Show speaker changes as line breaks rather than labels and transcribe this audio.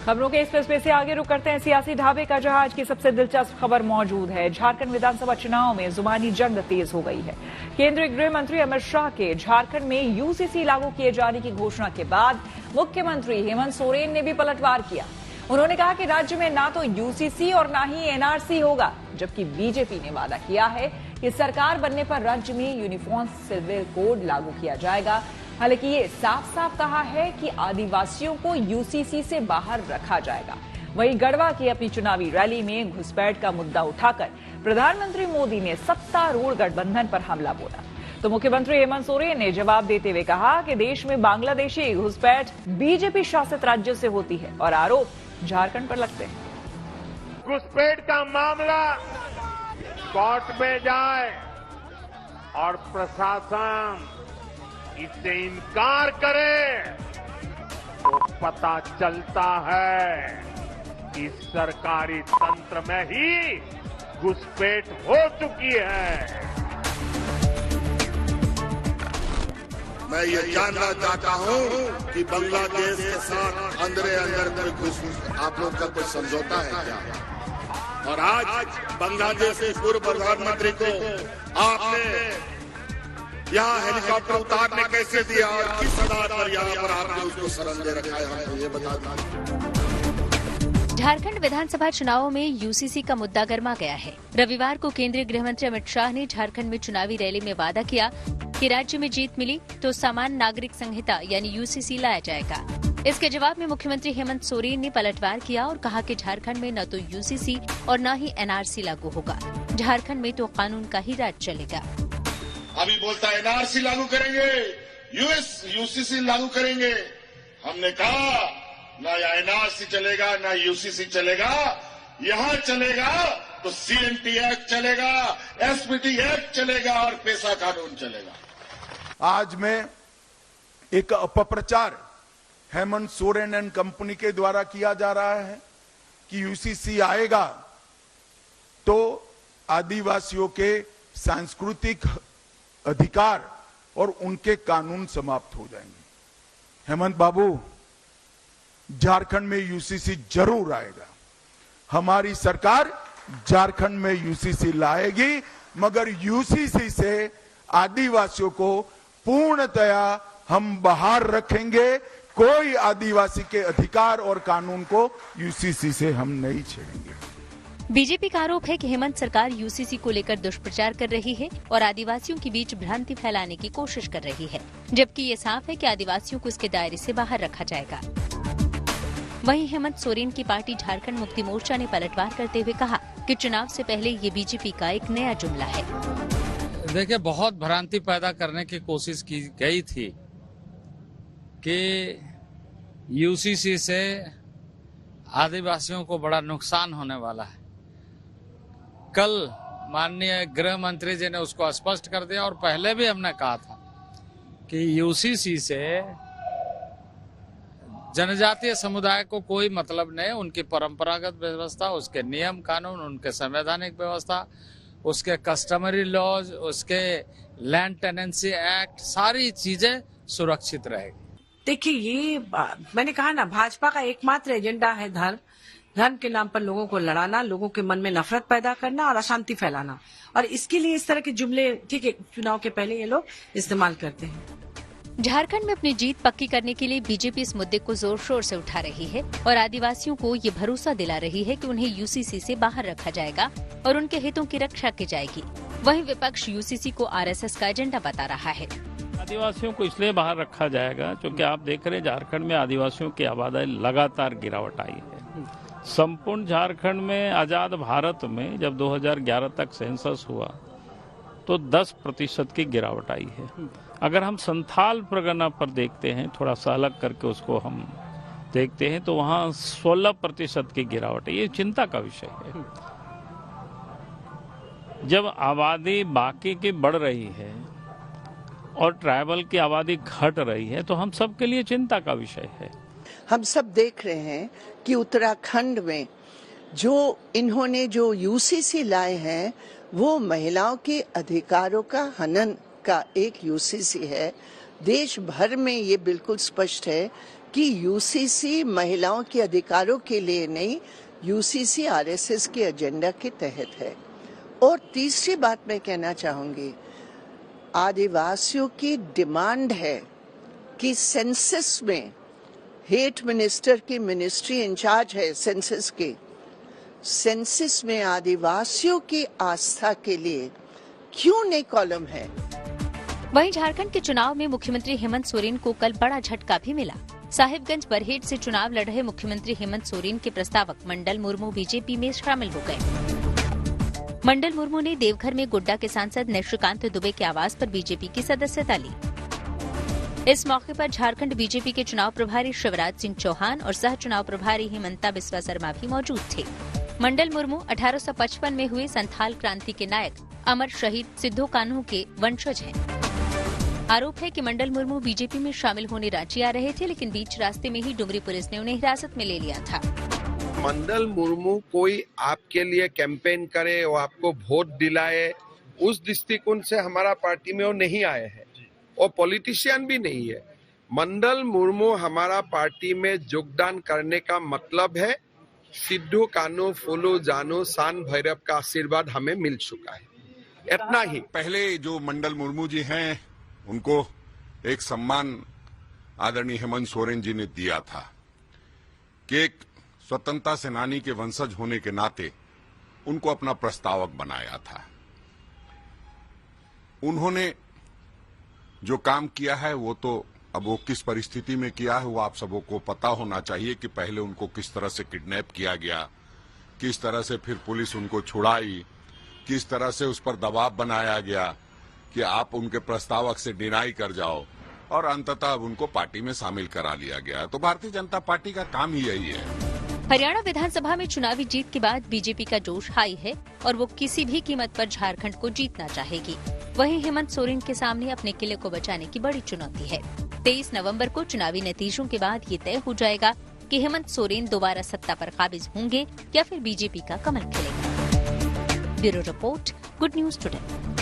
खबरों के इस फैसले से आगे रुक करते हैं सियासी ढाबे का, जहां आज की सबसे दिलचस्प खबर मौजूद है। झारखंड विधानसभा चुनाव में जुबानी जंग तेज हो गई है। केंद्रीय गृह मंत्री अमित शाह के झारखंड में यूसीसी लागू किए जाने की घोषणा के बाद मुख्यमंत्री हेमंत सोरेन ने भी पलटवार किया। उन्होंने कहा कि राज्य में ना तो यूसीसी और ना ही एनआरसी होगा, जबकि बीजेपी ने वादा किया है कि सरकार बनने पर राज्य में यूनिफॉर्म सिविल कोड लागू किया जाएगा। हालांकि ये साफ साफ कहा है कि आदिवासियों को यूसीसी से बाहर रखा जाएगा। वहीं गढ़वा की अपनी चुनावी रैली में घुसपैठ का मुद्दा उठाकर प्रधानमंत्री मोदी ने सत्तारूढ़ गठबंधन पर हमला बोला, तो मुख्यमंत्री हेमंत सोरेन ने जवाब देते हुए कहा कि देश में बांग्लादेशी घुसपैठ बीजेपी शासित राज्यों से होती है और आरोप झारखंड पर लगते हैं।
घुसपैठ का मामला कोर्ट में जाए और प्रशासन इससे इनकार करे तो पता चलता है कि सरकारी तंत्र में ही घुसपैठ हो चुकी है।
मैं ये जानना चाहता हूं कि बांग्लादेश के साथ अंदर कुछ आप लोग का कुछ समझौता है क्या? और आज बांग्लादेश के पूर्व प्रधानमंत्री को आपने यहाँ हेलीकॉप्टर उतारने कैसे दिया और किस आधार पर यहाँ पर आपने उसको शरण दे रखा है, हमको ये बता दीजिए।
झारखंड विधानसभा चुनावों में यूसीसी का मुद्दा गर्मा गया है। रविवार को केंद्रीय गृह मंत्री अमित शाह ने झारखंड में चुनावी रैली में वादा किया कि राज्य में जीत मिली तो सामान्य नागरिक संहिता यानी यूसीसी लाया जाएगा। इसके जवाब में मुख्यमंत्री हेमंत सोरेन ने पलटवार किया और कहा कि झारखंड में न तो यूसीसी और न ही एनआरसी लागू होगा। झारखंड में तो कानून का ही राज चलेगा।
अभी बोलता है एनआरसी लागू करेंगे, यूसीसी लागू करेंगे। हमने कहा ना एनआरसी चलेगा ना यूसीसी चलेगा, यहां चलेगा तो सीएनटी एक्ट चलेगा, एसपीटी एक्ट चलेगा और पेशा कानून चलेगा।
आज में एक अपप्रचार हेमंत सोरेन एंड कंपनी के द्वारा किया जा रहा है कि यूसीसी आएगा तो आदिवासियों के सांस्कृतिक अधिकार और उनके कानून समाप्त हो जाएंगे। हेमंत बाबू, झारखंड में यूसीसी जरूर आएगा। हमारी सरकार झारखंड में यूसीसी लाएगी, मगर यूसीसी से आदिवासियों को पूर्णतया हम बाहर रखेंगे। कोई आदिवासी के अधिकार और कानून को यूसीसी से हम नहीं छेड़ेंगे।
बीजेपी का आरोप है कि हेमंत सरकार यूसीसी को लेकर दुष्प्रचार कर रही है और आदिवासियों के बीच भ्रांति फैलाने की कोशिश कर रही है, जबकि ये साफ है कि आदिवासियों को इसके दायरे से बाहर रखा जाएगा। वहीं हेमंत सोरेन की पार्टी झारखंड मुक्ति मोर्चा ने पलटवार करते हुए कहा कि चुनाव से पहले ये बीजेपी का एक नया जुमला है।
देखिए, बहुत भ्रांति पैदा करने की कोशिश की गई थी कि यूसीसी से आदिवासियों को बड़ा नुकसान होने वाला है। कल माननीय गृह मंत्री जी ने उसको स्पष्ट कर दिया और पहले भी हमने कहा था कि यूसीसी से जनजातीय समुदाय को कोई मतलब नहीं। उनकी परंपरागत व्यवस्था, उसके नियम कानून, उनके संवैधानिक व्यवस्था, उसके कस्टमरी लॉज, उसके लैंड टेनेंसी एक्ट, सारी चीजें सुरक्षित रहेगी।
देखिए, ये मैंने कहा ना, भाजपा का एकमात्र एजेंडा है धर्म के नाम पर लोगों को लड़ाना, लोगों के मन में नफरत पैदा करना और अशांति फैलाना। और इसके लिए इस तरह के जुमले, ठीक है, चुनाव के पहले ये लोग इस्तेमाल करते हैं।
झारखंड में अपनी जीत पक्की करने के लिए बीजेपी इस मुद्दे को जोर शोर से उठा रही है और आदिवासियों को ये भरोसा दिला रही है कि उन्हें यूसीसी से बाहर रखा जाएगा और उनके हितों की रक्षा की जाएगी। वहीं विपक्ष यूसीसी को आरएसएस का एजेंडा बता रहा है।
आदिवासियों को इसलिए बाहर रखा जाएगा क्योंकि आप देख रहे हैं झारखंड में आदिवासियों की आबादी लगातार गिरावट आई है। संपूर्ण झारखंड में आजाद भारत में जब 2011 तक सेंसस हुआ तो 10% की गिरावट आई है। अगर हम संथाल परगना पर देखते हैं, थोड़ा सा अलग करके उसको हम देखते हैं, तो वहाँ 16% की गिरावट है। ये चिंता का विषय है। जब आबादी बाकी की बढ़ रही है और ट्राइबल की आबादी घट रही है तो हम सब के लिए चिंता का विषय है।
हम सब देख रहे हैं कि उत्तराखंड में इन्होंने जो यूसीसी लाए हैं वो महिलाओं के अधिकारों का हनन का एक यूसीसी है। देश भर में ये बिल्कुल स्पष्ट है कि यूसीसी महिलाओं के अधिकारों के लिए नहीं, यूसीसी आरएसएस के एजेंडा के तहत है। और तीसरी बात मैं कहना चाहूंगी, आदिवासियों की डिमांड है कि सेंसस में हेड मिनिस्टर की मिनिस्ट्री इंचार्ज है सेंसस के, सेंसस में आदिवासियों की आस्था के लिए क्यों नहीं कॉलम है।
वहीं झारखंड के चुनाव में मुख्यमंत्री हेमंत सोरेन को कल बड़ा झटका भी मिला। साहिबगंज बरहेट से चुनाव लड़ रहे मुख्यमंत्री हेमंत सोरेन के प्रस्तावक मंडल मुर्मू बीजेपी में शामिल हो गए। मंडल मुर्मू ने देवघर में गोड्डा के सांसद निशिकांत दुबे के आवास पर बीजेपी की सदस्यता ली। इस मौके पर झारखंड बीजेपी के चुनाव प्रभारी शिवराज सिंह चौहान और सह चुनाव प्रभारी हेमंता बिस्वा शर्मा भी मौजूद थे। मंडल मुर्मू 1855 में हुए संथाल क्रांति के नायक अमर शहीद सिद्धो कान्हू के वंशज हैं। आरोप है कि मंडल मुर्मू बीजेपी में शामिल होने रांची आ रहे थे, लेकिन बीच रास्ते में ही डुमरी पुलिस ने उन्हें हिरासत में ले लिया था।
मंडल मुर्मू कोई आपके लिए कैंपेन करे और आपको वोट दिलाए, उस दृष्टिकोण से हमारा पार्टी में वो नहीं आए हैं और पॉलिटिशियन भी नहीं है। मंडल मुर्मू हमारा पार्टी में योगदान करने का मतलब है सिद्धू कान्हू फूलू जानू सान भैरव का आशीर्वाद हमें मिल चुका है, इतना ही।
पहले जो मंडल मुर्मू जी हैं उनको एक सम्मान आदरणीय हेमंत सोरेन जी ने दिया था कि एक स्वतंत्रता सेनानी के वंशज होने के नाते उनको अपना प्रस्तावक बनाया था। उन्होंने जो काम किया है वो तो अब वो किस परिस्थिति में किया है वो आप सबों को पता होना चाहिए कि पहले उनको किस तरह से किडनैप किया गया, किस तरह से फिर पुलिस उनको छुड़ाई, किस तरह से उस पर दबाव बनाया गया कि आप उनके प्रस्तावक से डिनाई कर जाओ और अंततः अब उनको पार्टी में शामिल करा लिया गया। तो भारतीय जनता पार्टी का काम ही यही है।
हरियाणा विधानसभा में चुनावी जीत के बाद बीजेपी का जोश हाई है और वो किसी भी कीमत पर झारखंड को जीतना चाहेगी। वहीं हेमंत सोरेन के सामने अपने किले को बचाने की बड़ी चुनौती है। 23 नवंबर को चुनावी नतीजों के बाद ये तय हो जाएगा कि हेमंत सोरेन दोबारा सत्ता पर काबिज होंगे या फिर बीजेपी का कमल खिलेगा। Bureau report, good news today.